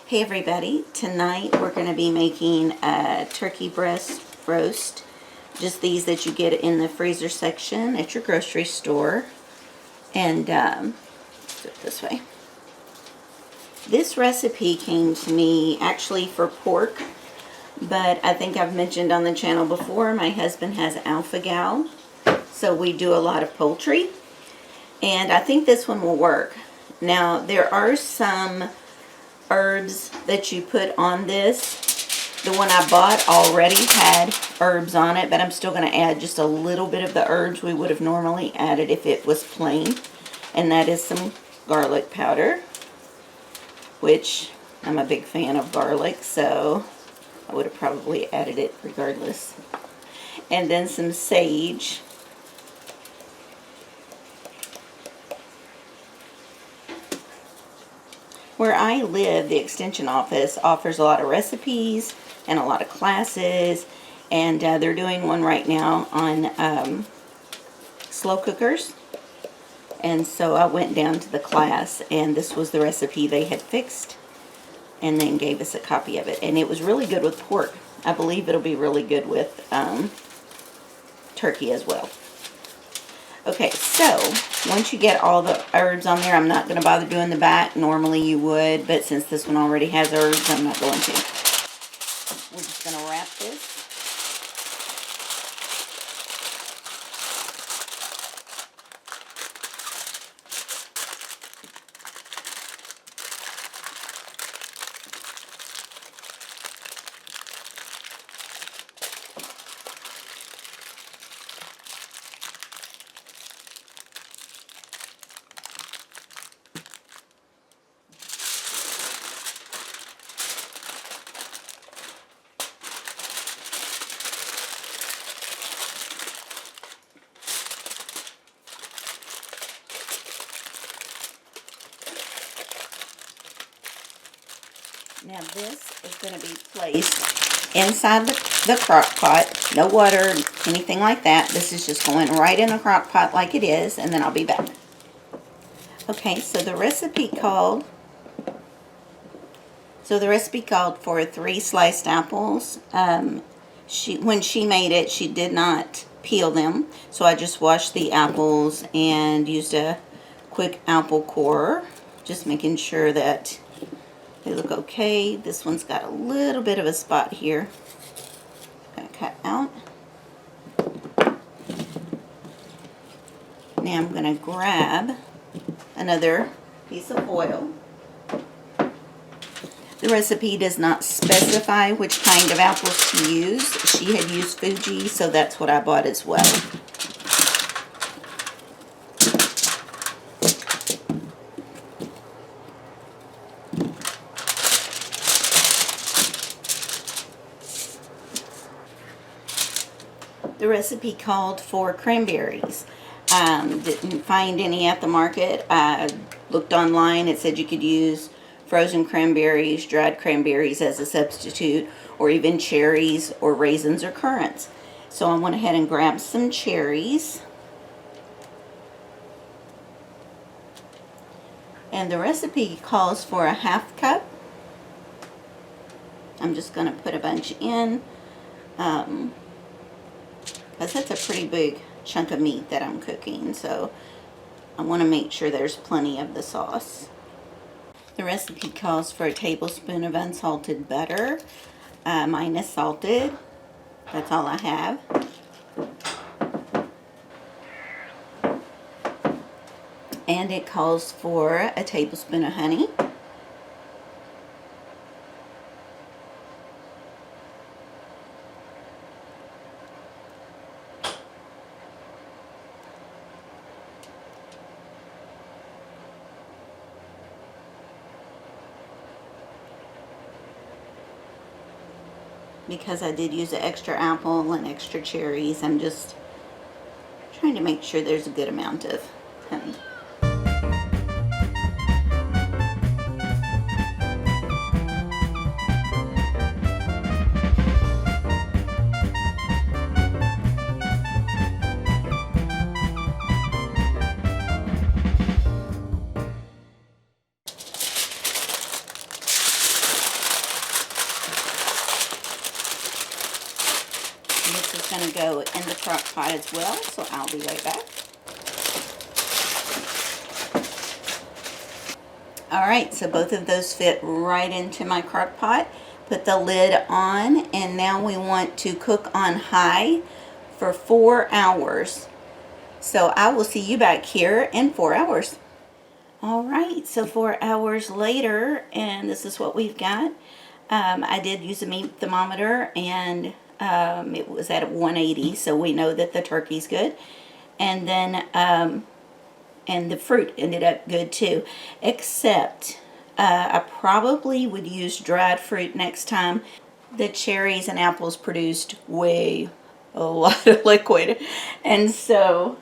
Hey everybody, tonight we're going to be making a turkey breast roast. Just these that you get in the freezer section at your grocery store. And let's do it this way. This recipe came to me actually for pork, but I think I've mentioned on the channel before, my husband has alpha-gal, so we do a lot of poultry. And I think this one will work. Now, there are some herbs that you put on this. The one I bought already had herbs on it, but I'm still going to add just a little bit of the herbs we would have normally added if it was plain. And that is some garlic powder, which I'm a big fan of garlic, so I would have probably added it regardless. And then some sage. Where I live, the extension office offers a lot of recipes and a lot of classes, and they're doing one right now on slow cookers. And so I went down to the class, and this was the recipe they had fixed, and then gave us a copy of it. And it was really good with pork. I believe it'll be really good with turkey as well. Okay, so once you get all the herbs on there, I'm not going to bother doing the back. Normally you would, but since this one already has herbs, I'm not going to. We're just going to wrap this. Now this is going to be placed inside the crock pot. No water, anything like that. This is just going right in the crock pot like it is, and then I'll be back. Okay, so the recipe called for 3 sliced apples. When she made it, she did not peel them, so I just washed the apples and used a quick apple core, just making sure that they look okay. This one's got a little bit of a spot here. I'm going to cut out. Now I'm going to grab another piece of foil. The recipe does not specify which kind of apples to use. She had used Fuji, so that's what I bought as well. The recipe called for cranberries. Didn't find any at the market. I looked online. It said you could use frozen cranberries, dried cranberries as a substitute, or even cherries or raisins or currants. So I went ahead and grabbed some cherries. And the recipe calls for a 1/2 cup. I'm just going to put a bunch in. Because that's a pretty big chunk of meat that I'm cooking, so I want to make sure there's plenty of the sauce. The recipe calls for a tablespoon of unsalted butter. Mine is salted. That's all I have. And it calls for a tablespoon of honey. Because I did use an extra apple and extra cherries, I'm just trying to make sure there's a good amount of honey. going to go in the crock pot as well, so I'll be right back. Alright, so both of those fit right into my crock pot. Put the lid on, and now we want to cook on high for 4 hours. So I will see you back here in 4 hours. Alright, so 4 hours later, and this is what we've got. I did use a meat thermometer, and it was at 180, so we know that the turkey's good. And then, and the fruit ended up good too, except I probably would use dried fruit next time. The cherries and apples produced a lot of liquid, and so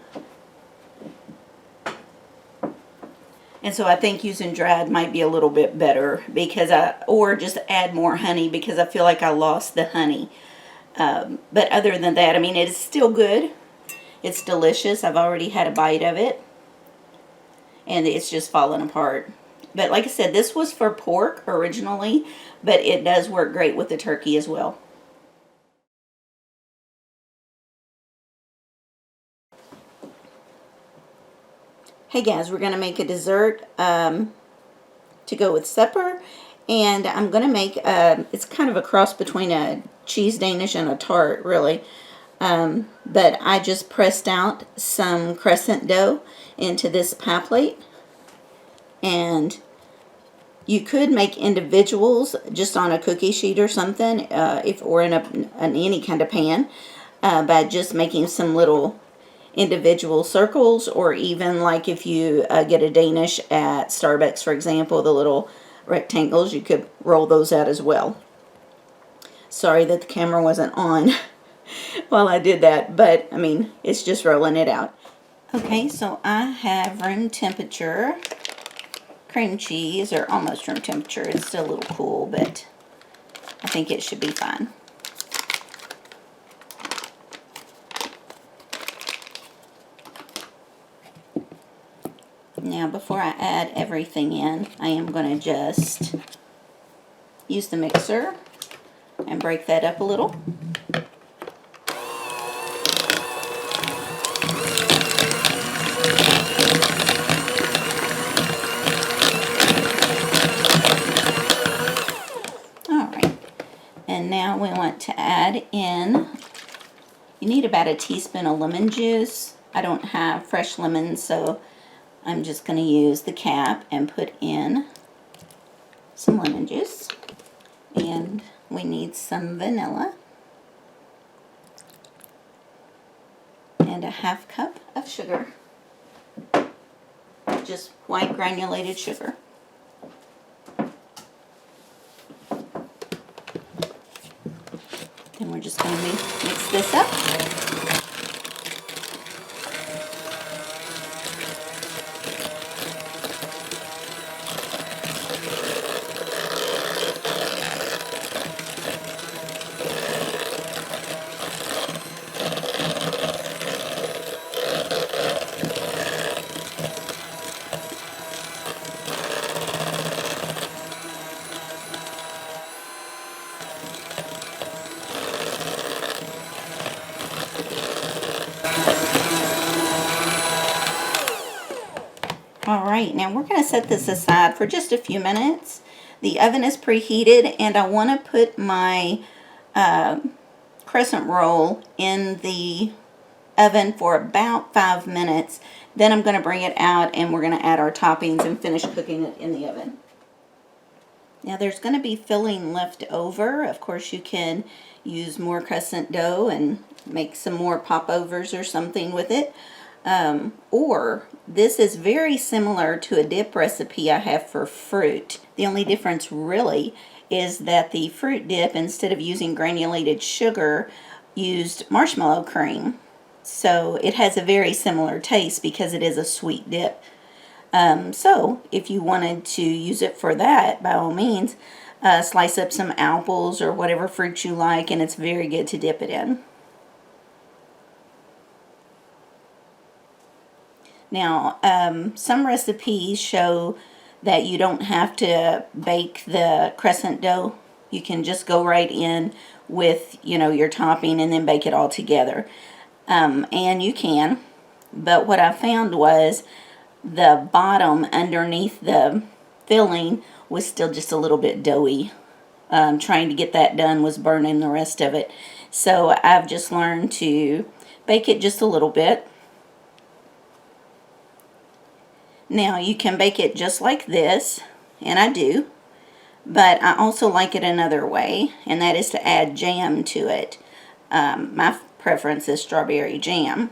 I think using dried might be a little bit better, because or just add more honey, because I feel like I lost the honey. But other than that, I mean, it is still good. It's delicious. I've already had a bite of it, and it's just falling apart. But like I said, this was for pork originally, but it does work great with the turkey as well. Hey guys, we're going to make a dessert to go with supper, and I'm going to make, it's kind of a cross between a cheese Danish and a tart, really. But I just pressed out some crescent dough into this pie plate, and you could make individuals just on a cookie sheet or something, or in any kind of pan, by just making some little individual circles, or even like if you get a Danish at Starbucks, for example, the little rectangles, you could roll those out as well. Sorry that the camera wasn't on while I did that, but I mean, it's just rolling it out. Okay, so I have room temperature cream cheese, or almost room temperature. It's still a little cool, but I think it should be fine. Now, before I add everything in, I am going to just use the mixer and break that up a little. And now we want to add in, you need about a teaspoon of lemon juice. I don't have fresh lemons, so I'm just going to use the cap and put in some lemon juice. And we need some vanilla. And a half cup of sugar. Just white granulated sugar. Then we're just going to mix this up. Alright, now we're going to set this aside for just a few minutes. The oven is preheated, and I want to put my crescent roll in the oven for about 5 minutes. Then I'm going to bring it out, and we're going to add our toppings and finish cooking it in the oven. Now there's going to be filling left over. Of course, you can use more crescent dough and make some more popovers or something with it. Or this is very similar to a dip recipe I have for fruit. The only difference really is that the fruit dip, instead of using granulated sugar, used marshmallow cream. So it has a very similar taste because it is a sweet dip. So if you wanted to use it for that, by all means, slice up some apples or whatever fruit you like, and it's very good to dip it in. Now, some recipes show that you don't have to bake the crescent dough You can just go right in with, you know, your topping and then bake it all together. And you can, but what I found was the bottom underneath the filling was still just a little bit doughy. Trying to get that done was burning the rest of it. So I've just learned to bake it just a little bit. Now you can bake it just like this, and I do, but I also like it another way, and that is to add jam to it. My preference is strawberry jam.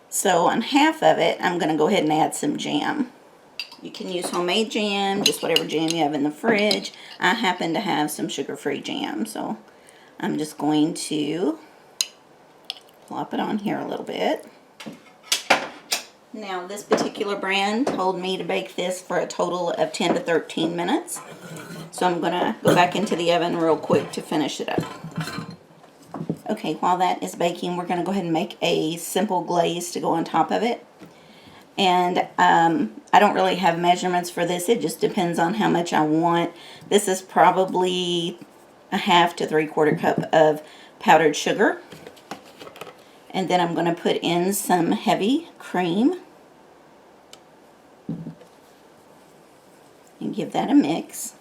So on half of it, I'm going to go ahead and add some jam. You can use homemade jam, just whatever jam you have in the fridge. I happen to have some sugar-free jam, so I'm just going to plop it on here a little bit. Now this particular brand told me to bake this for a total of 10 to 13 minutes. So I'm going to go back into the oven real quick to finish it up. Okay, while that is baking, we're going to go ahead and make a simple glaze to go on top of it. And I don't really have measurements for this. It just depends on how much I want. This is probably a half to 3/4 cup of powdered sugar. And then I'm going to put in some heavy cream and give that a mix.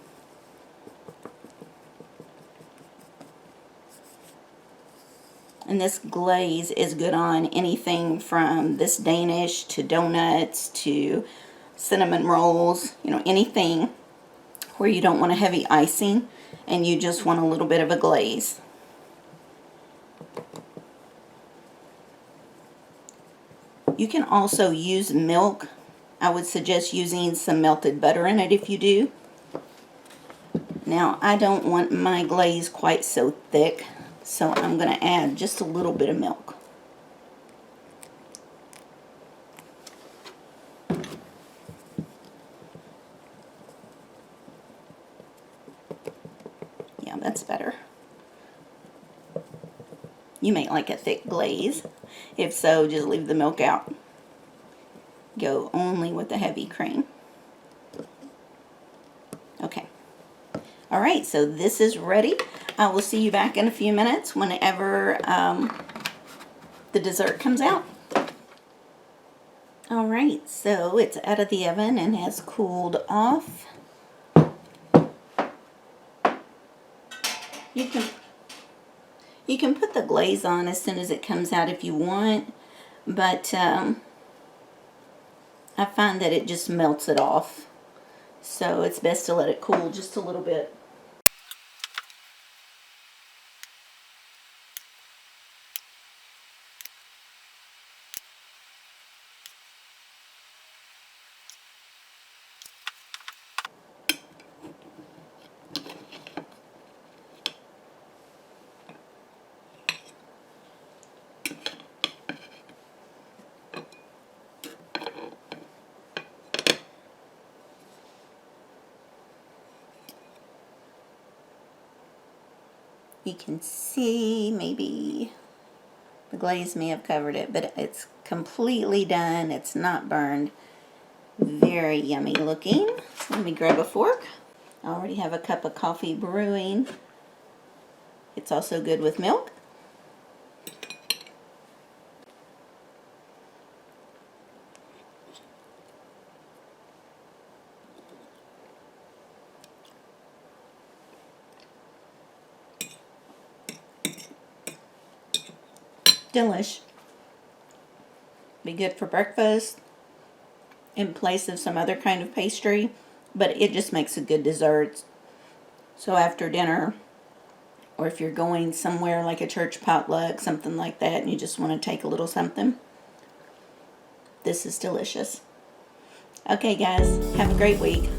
And this glaze is good on anything from this Danish to donuts to cinnamon rolls, you know, anything where you don't want a heavy icing and you just want a little bit of a glaze. You can also use milk. I would suggest using some melted butter in it if you do. Now, I don't want my glaze quite so thick, so I'm going to add just a little bit of milk. Yeah, that's better. You may like a thick glaze. If so, just leave the milk out. Go only with the heavy cream. Okay. Alright, so this is ready. I will see you back in a few minutes whenever the dessert comes out. Alright, so it's out of the oven and has cooled off. You can put the glaze on as soon as it comes out if you want, but I find that it just melts it off. So it's best to let it cool just a little bit. You can see maybe the glaze may have covered it, but it's completely done. It's not burned. Very yummy looking. Let me grab a fork. I already have a cup of coffee brewing. It's also good with milk. Delish. Be good for breakfast in place of some other kind of pastry, but it just makes a good dessert. So after dinner, or if you're going somewhere like a church potluck, something like that, and you just want to take a little something, this is delicious. Okay guys, have a great week.